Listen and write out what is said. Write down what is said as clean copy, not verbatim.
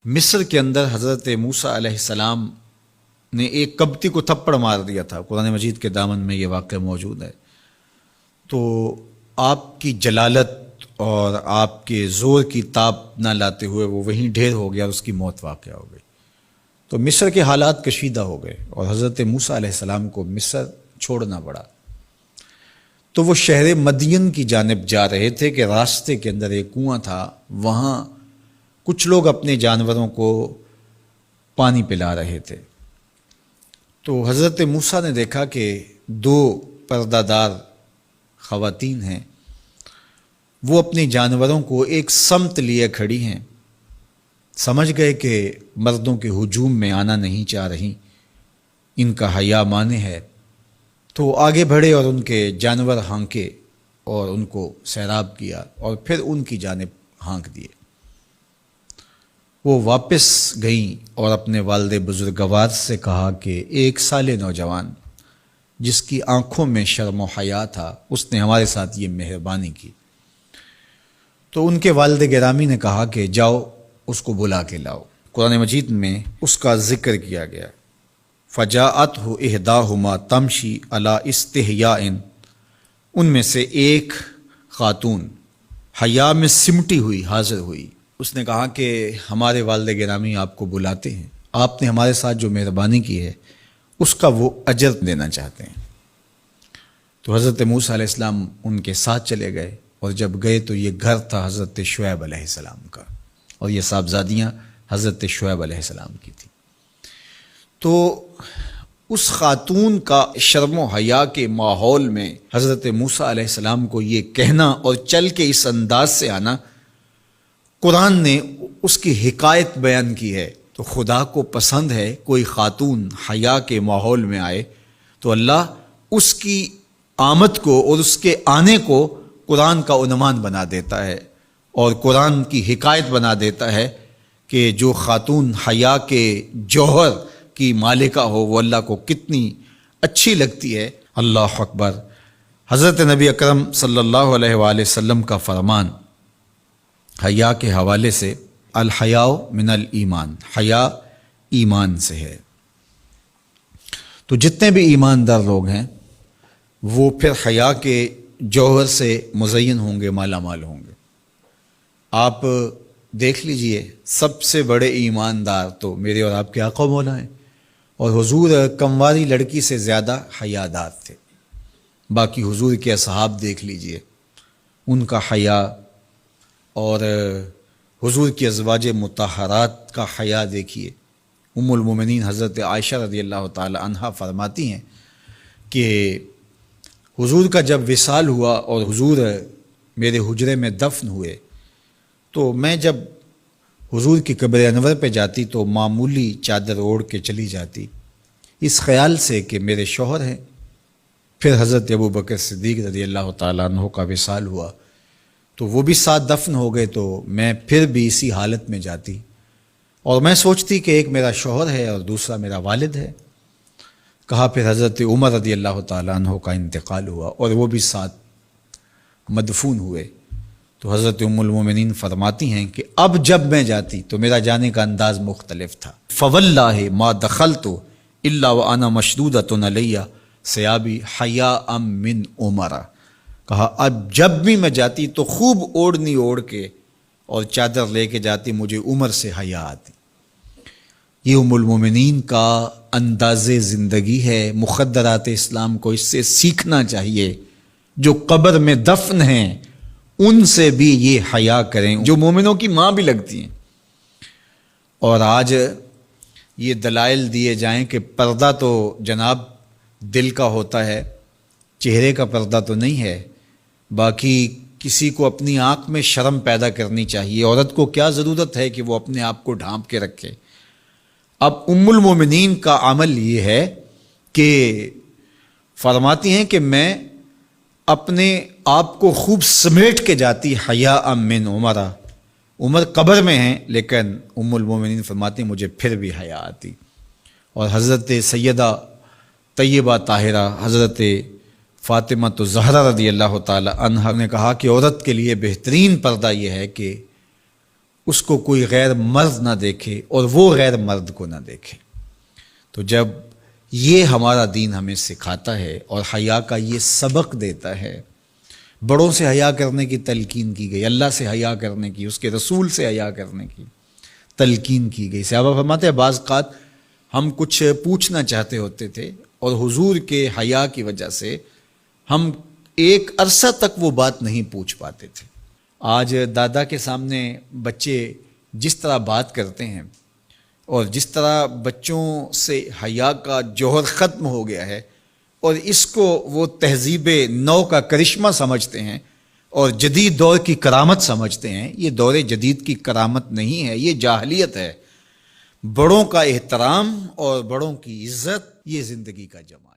مصر کے اندر حضرت موسیٰ علیہ السلام نے ایک کبتی کو تھپڑ مار دیا تھا۔ قرآن مجید کے دامن میں یہ واقعہ موجود ہے۔ تو آپ کی جلالت اور آپ کے زور کی تاب نہ لاتے ہوئے وہ وہیں ڈھیر ہو گیا اور اس کی موت واقع ہو گئی۔ تو مصر کے حالات کشیدہ ہو گئے اور حضرت موسیٰ علیہ السلام کو مصر چھوڑنا پڑا۔ تو وہ شہر مدین کی جانب جا رہے تھے کہ راستے کے اندر ایک کنواں تھا، وہاں کچھ لوگ اپنے جانوروں کو پانی پلا رہے تھے۔ تو حضرت موسیٰ نے دیکھا کہ دو پردہ دار خواتین ہیں، وہ اپنے جانوروں کو ایک سمت لیے کھڑی ہیں۔ سمجھ گئے کہ مردوں کے ہجوم میں آنا نہیں چاہ رہی، ان کا حیا مانے ہے۔ تو آگے بڑھے اور ان کے جانور ہانکے اور ان کو سیراب کیا اور پھر ان کی جانب ہانک دیے۔ وہ واپس گئیں اور اپنے والد بزرگوار سے کہا کہ ایک سال نوجوان جس کی آنکھوں میں شرم و حیا تھا، اس نے ہمارے ساتھ یہ مہربانی کی۔ تو ان کے والد گرامی نے کہا کہ جاؤ اس کو بلا کے لاؤ۔ قرآن مجید میں اس کا ذکر کیا گیا۔ فجاءتہ احداہما تمشی علی استحیاء، ان میں سے ایک خاتون حیا میں سمٹی ہوئی حاضر ہوئی۔ اس نے کہا کہ ہمارے والد گرامی آپ کو بلاتے ہیں، آپ نے ہمارے ساتھ جو مہربانی کی ہے اس کا وہ اجر دینا چاہتے ہیں۔ تو حضرت موسیٰ علیہ السلام ان کے ساتھ چلے گئے، اور جب گئے تو یہ گھر تھا حضرت شعیب علیہ السلام کا، اور یہ صاحبزادیاں حضرت شعیب علیہ السلام کی تھیں۔ تو اس خاتون کا شرم و حیا کے ماحول میں حضرت موسیٰ علیہ السلام کو یہ کہنا اور چل کے اس انداز سے آنا، قرآن نے اس کی حکایت بیان کی ہے۔ تو خدا کو پسند ہے کوئی خاتون حیا کے ماحول میں آئے تو اللہ اس کی آمد کو اور اس کے آنے کو قرآن کا عنوان بنا دیتا ہے، اور قرآن کی حکایت بنا دیتا ہے کہ جو خاتون حیا کے جوہر کی مالکہ ہو وہ اللہ کو کتنی اچھی لگتی ہے۔ اللہ اکبر۔ حضرت نبی اکرم صلی اللہ علیہ وآلہ وسلم کا فرمان حیا کے حوالے سے، الحیاء من الایمان، حیا ایمان سے ہے۔ تو جتنے بھی ایماندار لوگ ہیں وہ پھر حیا کے جوہر سے مزین ہوں گے، مالا مال ہوں گے۔ آپ دیکھ لیجئے، سب سے بڑے ایماندار تو میرے اور آپ کے آقا مولا ہیں، اور حضور کمواری لڑکی سے زیادہ حیادار تھے۔ باقی حضور کے اصحاب دیکھ لیجئے، ان کا حیا، اور حضور کی ازواج مطہرات کا حیا دیکھیے۔ ام المومنین حضرت عائشہ رضی اللہ تعالی عنہا فرماتی ہیں کہ حضور کا جب وصال ہوا اور حضور میرے حجرے میں دفن ہوئے، تو میں جب حضور کی قبر انور پہ جاتی تو معمولی چادر اوڑھ کے چلی جاتی، اس خیال سے کہ میرے شوہر ہیں۔ پھر حضرت ابوبکر صدیق رضی اللہ تعالیٰ عنہ کا وصال ہوا تو وہ بھی ساتھ دفن ہو گئے، تو میں پھر بھی اسی حالت میں جاتی اور میں سوچتی کہ ایک میرا شوہر ہے اور دوسرا میرا والد ہے۔ کہا پھر حضرت عمر رضی اللہ تعالیٰ عنہ کا انتقال ہوا اور وہ بھی ساتھ مدفون ہوئے۔ تو حضرت ام المومنین فرماتی ہیں کہ اب جب میں جاتی تو میرا جانے کا انداز مختلف تھا۔ فواللہ ما دخلت الا وانا مشدودۃ علی ثیابی حیاء من عمر۔ کہا اب جب بھی میں جاتی تو خوب اوڑھنی اوڑھ کے اور چادر لے کے جاتی، مجھے عمر سے حیا آتی۔ یہ ام المومنین کا انداز زندگی ہے۔ مخدرات اسلام کو اس سے سیکھنا چاہیے۔ جو قبر میں دفن ہیں ان سے بھی یہ حیا کریں، جو مومنوں کی ماں بھی لگتی ہیں۔ اور آج یہ دلائل دیے جائیں کہ پردہ تو جناب دل کا ہوتا ہے، چہرے کا پردہ تو نہیں ہے۔ باقی کسی کو اپنی آنکھ میں شرم پیدا کرنی چاہیے۔ عورت کو کیا ضرورت ہے کہ وہ اپنے آپ کو ڈھانپ کے رکھے؟ اب ام المومنین کا عمل یہ ہے کہ فرماتی ہیں کہ میں اپنے آپ کو خوب سمیٹ کے جاتی حیاء من عمر۔ عمر قبر میں ہیں لیکن ام المومنین فرماتی ہیں مجھے پھر بھی حیا آتی۔ اور حضرت سیدہ طیبہ طاہرہ حضرت فاطمہ الزہرا رضی اللہ تعالی عنہا نے کہا کہ عورت کے لیے بہترین پردہ یہ ہے کہ اس کو کوئی غیر مرد نہ دیکھے اور وہ غیر مرد کو نہ دیکھے۔ تو جب یہ ہمارا دین ہمیں سکھاتا ہے اور حیا کا یہ سبق دیتا ہے، بڑوں سے حیا کرنے کی تلقین کی گئی، اللہ سے حیا کرنے کی، اس کے رسول سے حیا کرنے کی تلقین کی گئی۔ صحابہ فرماتے ہیں بعض اوقات ہم کچھ پوچھنا چاہتے ہوتے تھے اور حضور کے حیا کی وجہ سے ہم ایک عرصہ تک وہ بات نہیں پوچھ پاتے تھے۔ آج دادا کے سامنے بچے جس طرح بات کرتے ہیں اور جس طرح بچوں سے حیا کا جوہر ختم ہو گیا ہے اور اس کو وہ تہذیب نو کا کرشمہ سمجھتے ہیں اور جدید دور کی کرامت سمجھتے ہیں، یہ دور جدید کی کرامت نہیں ہے، یہ جاہلیت ہے۔ بڑوں کا احترام اور بڑوں کی عزت یہ زندگی کا جمال ہے۔